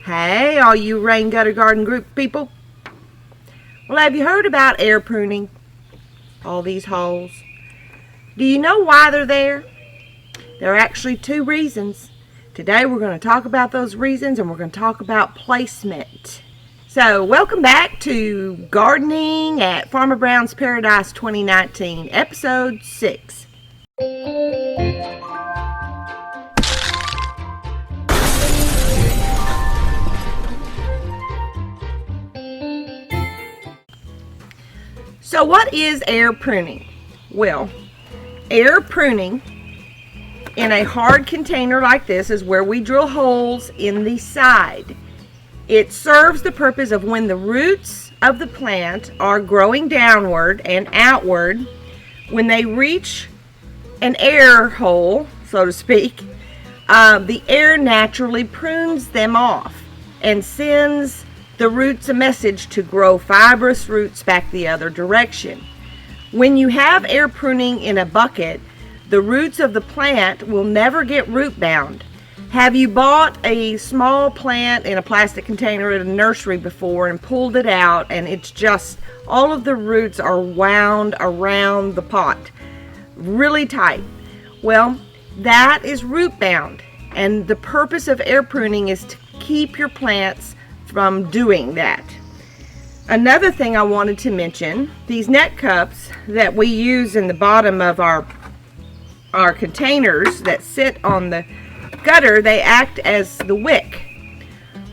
Hey, all you rain gutter garden group people. Well, have you heard about air pruning? All these holes. Do you know why they're there? There are actually two reasons. Today we're going to talk about those reasons, and we're going to talk about placement. So, welcome back to Gardening at Farmer Brown's Paradise 2019, Episode 6. So what is air pruning? Well, air pruning in a hard container like this is where we drill holes in the side. It serves the purpose of when the roots of the plant are growing downward and outward, when they reach an air hole, so to speak, the air naturally prunes them off and sends the roots a message to grow fibrous roots back the other direction. When you have air pruning in a bucket, the roots of the plant will never get root bound. Have you bought a small plant in a plastic container at a nursery before and pulled it out and it's just all of the roots are wound around the pot really tight? Well, that is root bound, and the purpose of air pruning is to keep your plants from doing that. Another thing I wanted to mention, these net cups that we use in the bottom of our containers that sit on the gutter, they act as the wick.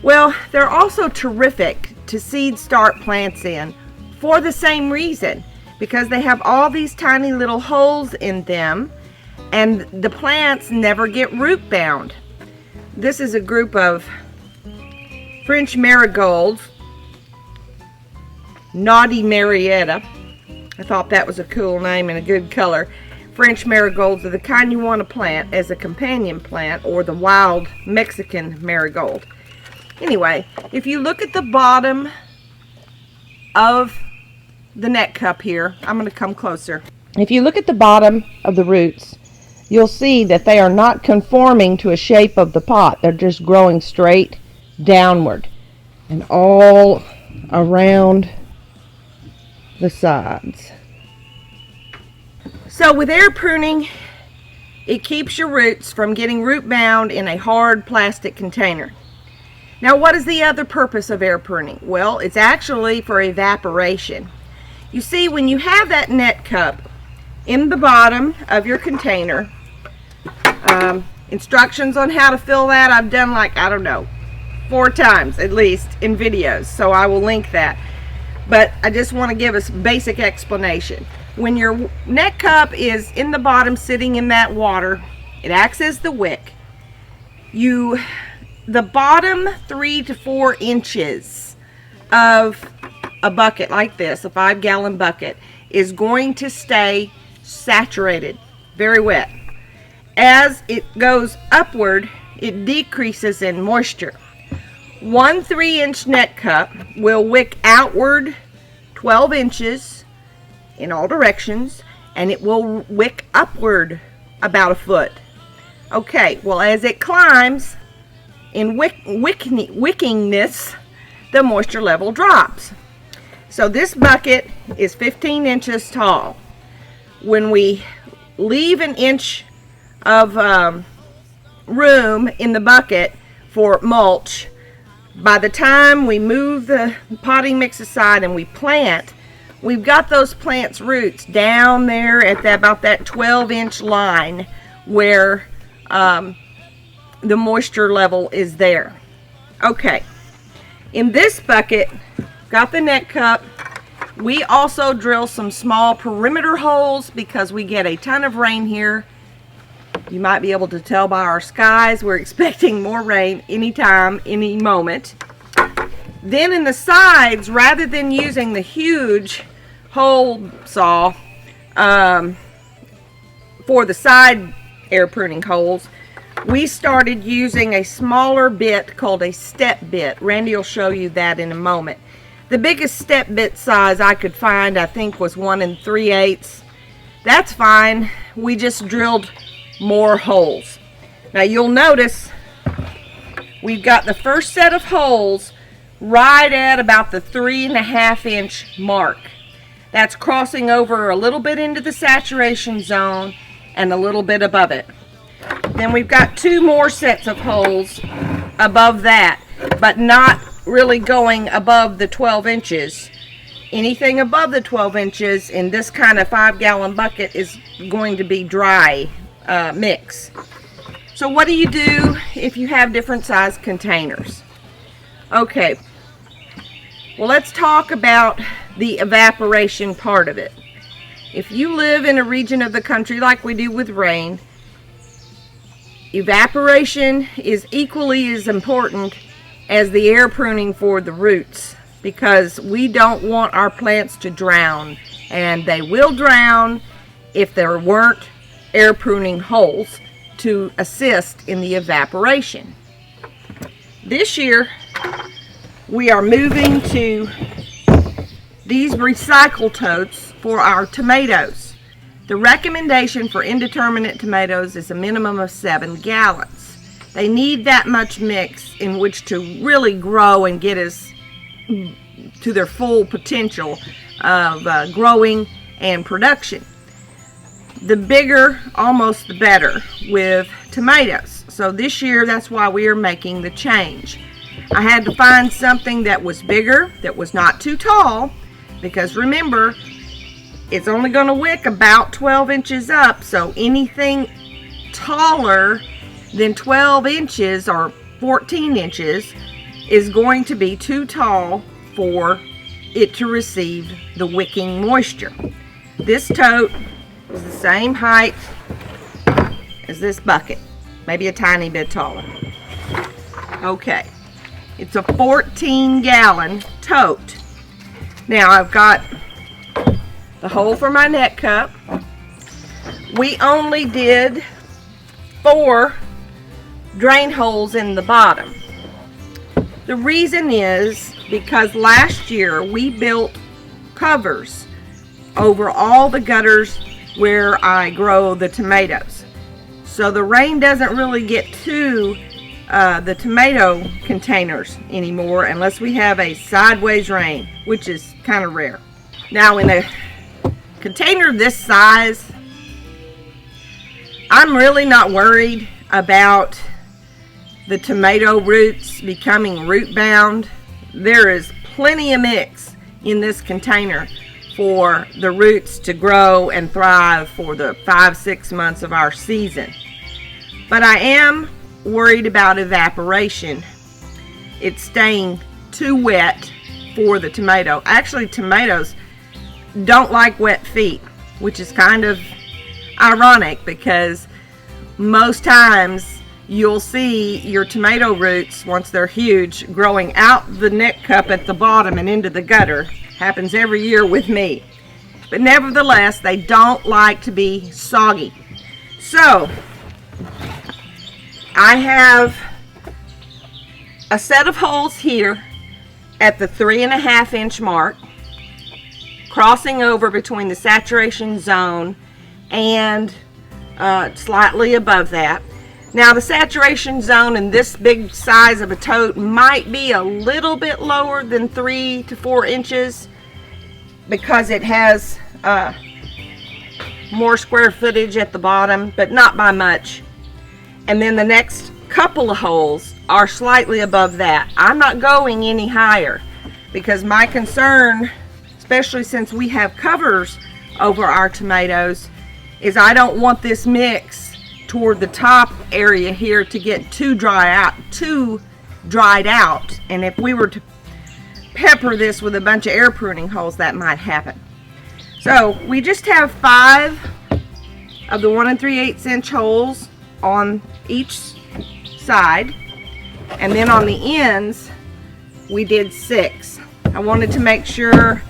Well, they're also terrific to seed start plants in for the same reason, because they have all these tiny little holes in them and the plants never get root bound. This is a group of French marigolds, Naughty Marietta. I thought that was a cool name and a good color. French marigolds are the kind you want to plant as a companion plant, or the wild Mexican marigold. Anyway, if you look at the bottom of the net cup here, I'm going to come closer. If you look at the bottom of the roots, you'll see that they are not conforming to a shape of the pot. They're just growing straight downward and all around the sides. So with air pruning, it keeps your roots from getting root bound in a hard plastic container. Now, what is the other purpose of air pruning? Well, it's actually for evaporation. You see, when you have that net cup in the bottom of your container, instructions on how to fill that, I've done like, I don't know, 4 times at least in videos, so I will link that. But I just want to give us basic explanation. When your net cup is in the bottom sitting in that water, it acts as the wick. The bottom 3 to 4 inches of a bucket like this, a 5-gallon bucket, is going to stay saturated, very wet. As it goes upward, it decreases in moisture. 1 3-inch net cup will wick outward 12 inches in all directions, and it will wick upward about 1 foot. Okay, well, as it climbs in wickingness, the moisture level drops. So this bucket is 15 inches tall. When we leave an inch of room in the bucket for mulch, by the time we move the potting mix aside and we plant, we've got those plants' roots down there at about that 12-inch line where the moisture level is there. Okay, in this bucket, got the net cup. We also drill some small perimeter holes because we get a ton of rain here. You might be able to tell by our skies, we're expecting more rain anytime, any moment. Then in the sides, rather than using the huge hole saw for the side air pruning holes, we started using a smaller bit called a step bit. Randy will show you that in a moment. The biggest step bit size I could find, I think, was 1 3/8. That's fine. We just drilled more holes. Now you'll notice we've got the first set of holes right at about the 3.5-inch mark. That's crossing over a little bit into the saturation zone and a little bit above it. Then we've got 2 more sets of holes above that, but not really going above the 12 inches. Anything above the 12 inches in this kind of 5-gallon bucket is going to be dry mix. So what do you do if you have different size containers? Okay, well, let's talk about the evaporation part of it. If you live in a region of the country like we do with rain, evaporation is equally as important as the air pruning for the roots, because we don't want our plants to drown, and they will drown if there weren't air pruning holes to assist in the evaporation. This year we are moving to these recycle totes for our tomatoes. The recommendation for indeterminate tomatoes is a minimum of 7 gallons. They need that much mix in which to really grow and get us to their full potential of growing and production. The bigger, almost the better with tomatoes. So this year, that's why we are making the change. I had to find something that was bigger, that was not too tall, because remember, it's only going to wick about 12 inches up, so anything taller than 12 inches or 14 inches is going to be too tall for it to receive the wicking moisture. This tote is the same height as this bucket, maybe a tiny bit taller. Okay, it's a 14-gallon tote. Now I've got the hole for my net cup. We only did 4 drain holes in the bottom. The reason is because last year we built covers over all the gutters where I grow the tomatoes. So the rain doesn't really get to the tomato containers anymore unless we have a sideways rain, which is kind of rare. Now in a container this size, I'm really not worried about the tomato roots becoming root bound. There is plenty of mix in this container for the roots to grow and thrive for the 5-6 months of our season. But I am worried about evaporation. It's staying too wet for the tomato. Actually, tomatoes don't like wet feet, which is kind of ironic because most times you'll see your tomato roots, once they're huge, growing out the net cup at the bottom and into the gutter. Happens every year with me. But nevertheless, they don't like to be soggy. So I have a set of holes here at the 3.5-inch mark, crossing over between the saturation zone and slightly above that. Now the saturation zone in this big size of a tote might be a little bit lower than 3 to 4 inches because it has more square footage at the bottom, but not by much. And then the next couple of holes are slightly above that. I'm not going any higher because my concern, especially since we have covers over our tomatoes, is I don't want this mix toward the top area here to get too dried out. And if we were to pepper this with a bunch of air pruning holes, that might happen. So we just have 5 of the 1 3/8 inch holes on each side, and then on the ends we did 6. I wanted to make sure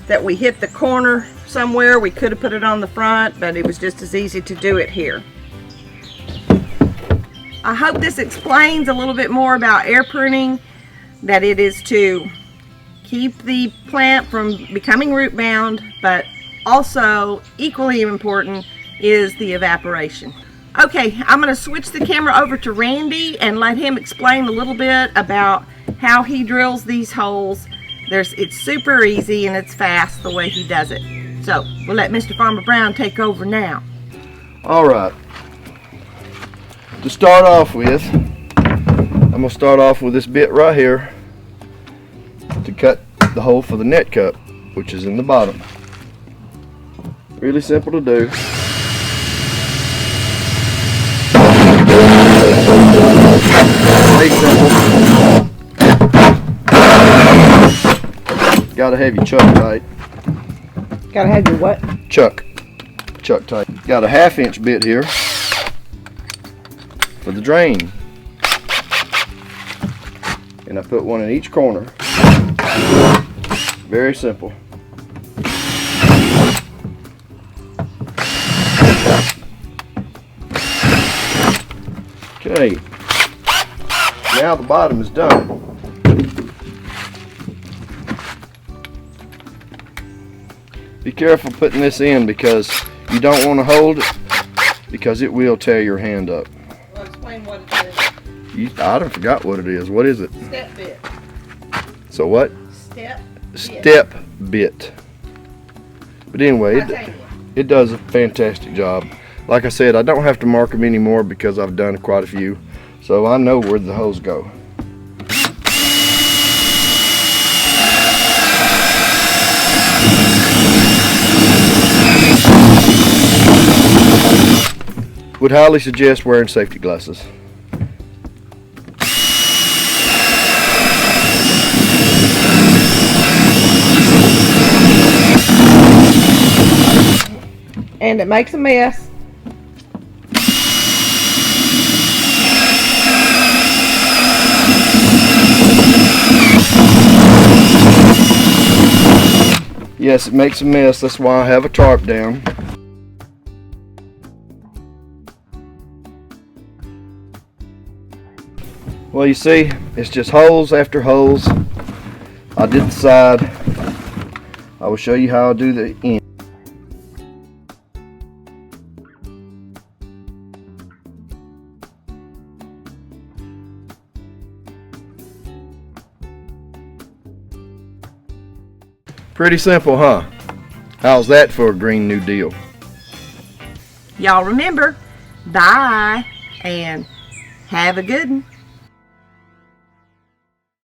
that we hit the corner somewhere. We could have put it on the front, but it was just as easy to do it here. I hope this explains a little bit more about air pruning, that it is to keep the plant from becoming root bound, but also equally important is the evaporation. Okay, I'm going to switch the camera over to Randy and let him explain a little bit about how he drills these holes. It's super easy and it's fast the way he does it. So we'll let Mr. Farmer Brown take over now. All right. To start off with, I'm going to start off with this bit right here to cut the hole for the net cup, which is in the bottom. Really simple to do. Very simple. Gotta have your chuck tight. Gotta have your what? Chuck tight. Got a 1/2 inch bit here for the drain. And I put one in each corner. Very simple. Okay, now the bottom is done. Be careful putting this in because you don't want to hold it because it will tear your hand up. Well, explain what it is. I done forgot what it is. What is it? Step bit. So what? Step bit. But anyway, it does a fantastic job. Like I said, I don't have to mark them anymore because I've done quite a few, so I know where the holes go. Would highly suggest wearing safety glasses. And it makes a mess. Yes, it makes a mess. That's why I have a tarp down. Well, you see, it's just holes after holes. I did the side. I will show you how I do the end. Pretty simple, huh? How's that for a Green New Deal? Y'all remember, bye and have a good one.